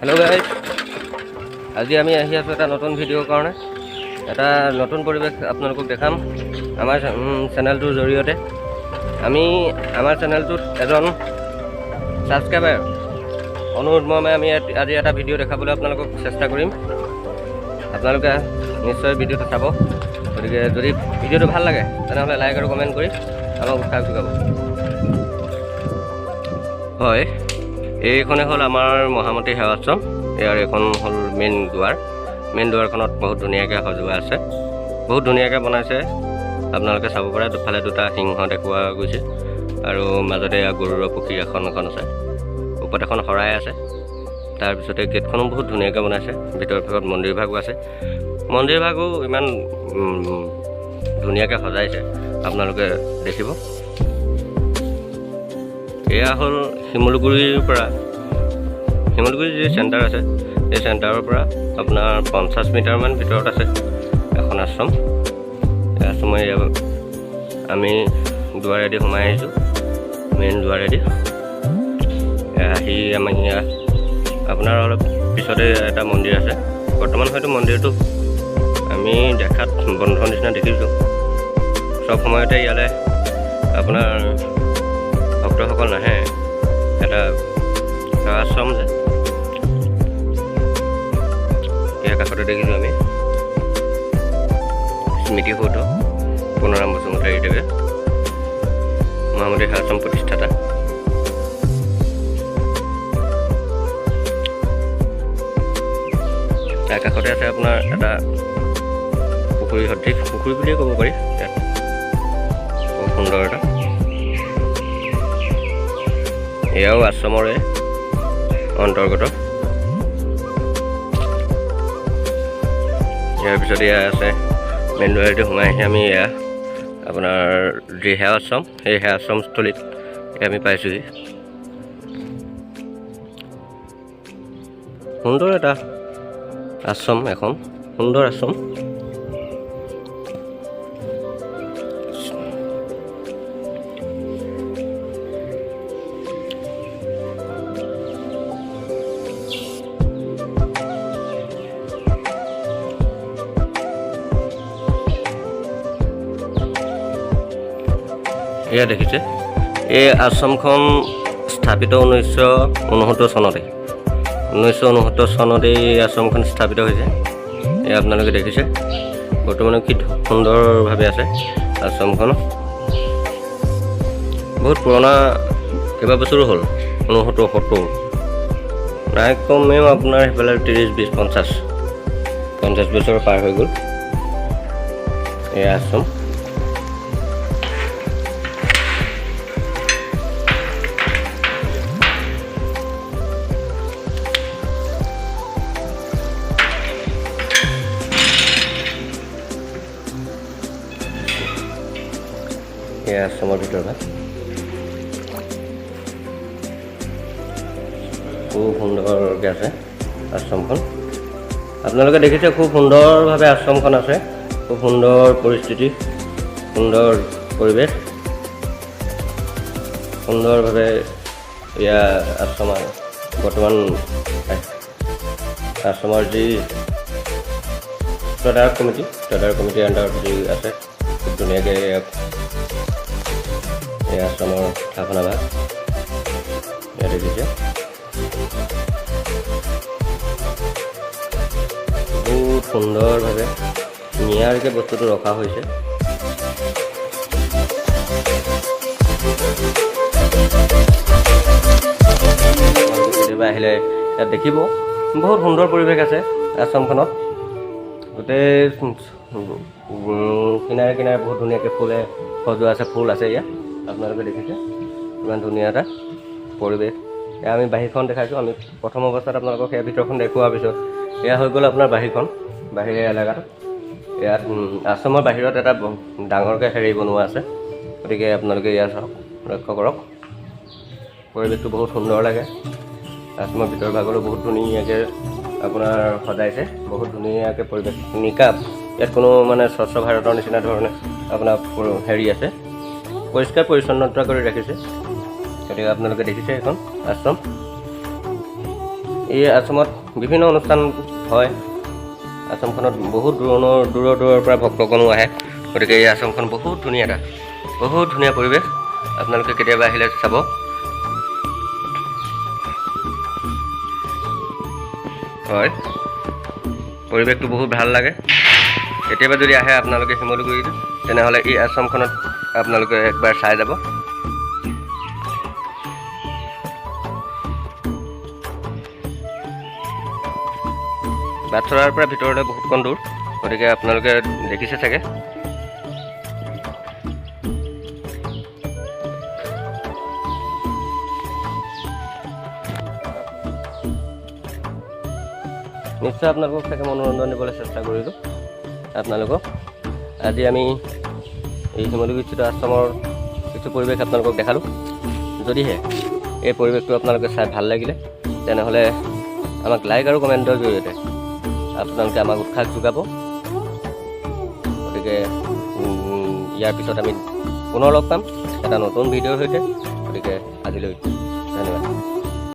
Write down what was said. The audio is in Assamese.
हेलो गाइस, আজি আমি আহি আছো এটা নতুন ভিডিঅ'ৰ কাৰণে। এটা নতুন পৰিৱেশ আপোনালোকক দেখাম আমাৰ চেনেলটোৰ জৰিয়তে। আমি আমাৰ চেনেলটোত এজন ছাবস্ক্ৰাইবাৰ অনুৰোধ মৰ্মে আমি আজি এটা ভিডিঅ' দেখাবলৈ আপোনালোকক চেষ্টা কৰিম। আপোনালোকে নিশ্চয় ভিডিঅ'টো চাব। গতিকে যদি ভিডিঅ'টো ভাল লাগে তেনেহ'লে লাইক আৰু কমেণ্ট কৰি আমাক উৎসাহ যোগাব। হয়, এইখনে হ'ল আমাৰ মহামতী সেৱাশ্ৰম। ইয়াৰ এখন হ'ল মেইন দুৱাৰখনত বহুত ধুনীয়াকৈ সজোৱা আছে, বহুত ধুনীয়াকৈ বনাইছে। আপোনালোকে চাব পাৰে দুফালে দুটা সিংহ দেখুওৱা গৈছে আৰু মাজতে গৰুৰ পুখুৰী এখন আছে, ওপৰত এখন শৰাই আছে। তাৰপিছতে গেটখনো বহুত ধুনীয়াকৈ বনাইছে। ভিতৰ ভাগত মন্দিৰ ভাগো আছে। মন্দিৰ ভাগো ইমান ধুনীয়াকৈ সজাইছে, আপোনালোকে দেখিব। এয়া হ'ল শিমলুগুৰিৰ যি চেণ্টাৰ আছে, এই চেণ্টাৰৰ পৰা আপোনাৰ 50 মিটাৰমান ভিতৰত আছে এখন আশ্ৰম। এই আশ্ৰমৰ আমি দুৱাৰেদি সোমাই আহিছোঁ, মেইন দুৱাৰেদি। আহি আমি আপোনাৰ অলপ পিছতে এটা মন্দিৰ আছে। বৰ্তমান হয়তো মন্দিৰটো আমি দেখাত বন্ধ নিচিনা দেখিছোঁ। চব সময়তে ইয়ালৈ আপোনাৰ ভক্তসকল নাহে। এটা আশ্ৰম যে ইয়াৰ কাষতে দেখিছোঁ আমি স্মৃতিসৌধ, পুনৰাম বসুমতাৰীদেৱে মহামতী সেৱাশ্ৰম প্ৰতিষ্ঠাতা। তাৰ কাষতে আছে আপোনাৰ এটা পুখুৰী সদৃশ, পুখুৰী বুলিয়ে ক'ব পাৰি। ইয়াত খুব সুন্দৰ এটা, এয়াও আশ্ৰমৰে অন্তৰ্গত। ইয়াৰ পিছতে এয়া আছে মেইন দুৱাৰেদি সোমাই আহি আমি এয়া আপোনাৰ যি সেৱাশ্ৰম, সেই সেৱাশ্ৰমস্থলীত আমি পাইছোঁহি। সুন্দৰ এটা আশ্ৰম, এখন সুন্দৰ আশ্ৰম। এয়া দেখিছে, এই আশ্ৰমখন স্থাপিত 1969 চনতে। 1969 চনতে এই আশ্ৰমখন স্থাপিত হৈছে। এয়া আপোনালোকে দেখিছে, বৰ্তমানে কি সুন্দৰভাৱে আছে আশ্ৰমখন। বহুত পুৰণা, কেইবাবছৰো হ'ল, 69-70 নাই কমেও আপোনাৰ সেইফালে 30-20-50 বছৰ পাৰ হৈ গ'ল এই আশ্ৰম। এই আশ্ৰমৰ ভিতৰত খুব সুন্দৰকৈ আছে আশ্ৰমখন। আপোনালোকে দেখিছে খুব সুন্দৰভাৱে আশ্ৰমখন আছে, খুব সুন্দৰ পৰিস্থিতি, সুন্দৰ পৰিৱেশ, সুন্দৰভাৱে এয়া আশ্ৰমৰ বৰ্তমান আশ্ৰমৰ যি তদাৰক কমিটিৰ আণ্ডাৰত যি আছে, খুব ধুনীয়াকৈ এই আশ্ৰমৰ স্থাপনা ভাগ ইয়াত দেখিছে। বহুত সুন্দৰভাৱে নিয়াৰকৈ বস্তুটো ৰখা হৈছে। কেতিয়াবা আহিলে ইয়াত দেখিব, বহুত সুন্দৰ পৰিৱেশ আছে আশ্ৰমখনত। গোটেই কিনাৰে কিনাৰে বহুত ধুনীয়াকৈ ফুলে সজোৱা আছে, ফুল আছে। ইয়াত আপোনালোকে দেখিছে ইমান ধুনীয়া এটা পৰিৱেশ। এয়া আমি বাহিৰখন দেখাইছোঁ। আমি প্ৰথম অৱস্থাত আপোনালোকক সেয়া ভিতৰখন দেখুওৱাৰ পিছত এয়া হৈ গ'ল আপোনাৰ বাহিৰখন, বাহিৰৰ এলেকাটো। ইয়াত আশ্ৰমৰ বাহিৰত এটা ডাঙৰকৈ হেৰি বনোৱা আছে। গতিকে আপোনালোকে ইয়াত চাওক, লক্ষ্য কৰক, পৰিৱেশটো বহুত সুন্দৰ লাগে। আশ্ৰমৰ ভিতৰ ভাগলৈ বহুত ধুনীয়াকৈ আপোনাৰ সজাইছে, বহুত ধুনীয়াকৈ পৰিৱেশ নিকাপ। ইয়াত কোনো মানে স্বচ্ছ ভাৰতৰ নিচিনা ধৰণে আপোনাৰ হেৰি আছে, পৰিষ্কাৰ পৰিচ্ছন্নতা কৰি ৰাখিছে। গতিকে আপোনালোকে দেখিছে এখন আশ্ৰম। এই আশ্ৰমত বিভিন্ন অনুষ্ঠান হয়। আশ্ৰমখনত বহুত দূৰৰ পৰা ভক্তগণো আহে। গতিকে এই আশ্ৰমখন বহুত ধুনীয়া পৰিৱেশ। আপোনালোকে কেতিয়াবা আহিলে চাব। হয়, পৰিৱেশটো বহুত ভাল লাগে। কেতিয়াবা যদি আহে আপোনালোকে শিমলুগুৰিত, তেনেহ'লে এই আশ্ৰমখনত আপোনালোকে একবাৰ চাই যাব। বাটচৰাৰ পৰা ভিতৰলৈ বহুতকণ দূৰ, গতিকে আপোনালোকে দেখিছে চাগে। নিশ্চয় আপোনালোকক চাগে মনোৰঞ্জন দিবলৈ চেষ্টা কৰিলোঁ। আপোনালোকক আজি আমি এই শিমলুগুৰিস্থিত আশ্ৰমৰ কিছু পৰিৱেশ আপোনালোকক দেখালোঁ। যদিহে এই পৰিৱেশটো আপোনালোকে চাই ভাল লাগিলে, তেনেহ'লে আমাক লাইক আৰু কমেণ্টৰ জৰিয়তে আপোনালোকে আমাক উৎসাহ যোগাব। গতিকে ইয়াৰ পিছত আমি পুনৰ লগ পাম এটা নতুন ভিডিঅ'ৰ সৈতে। গতিকে আজিলৈ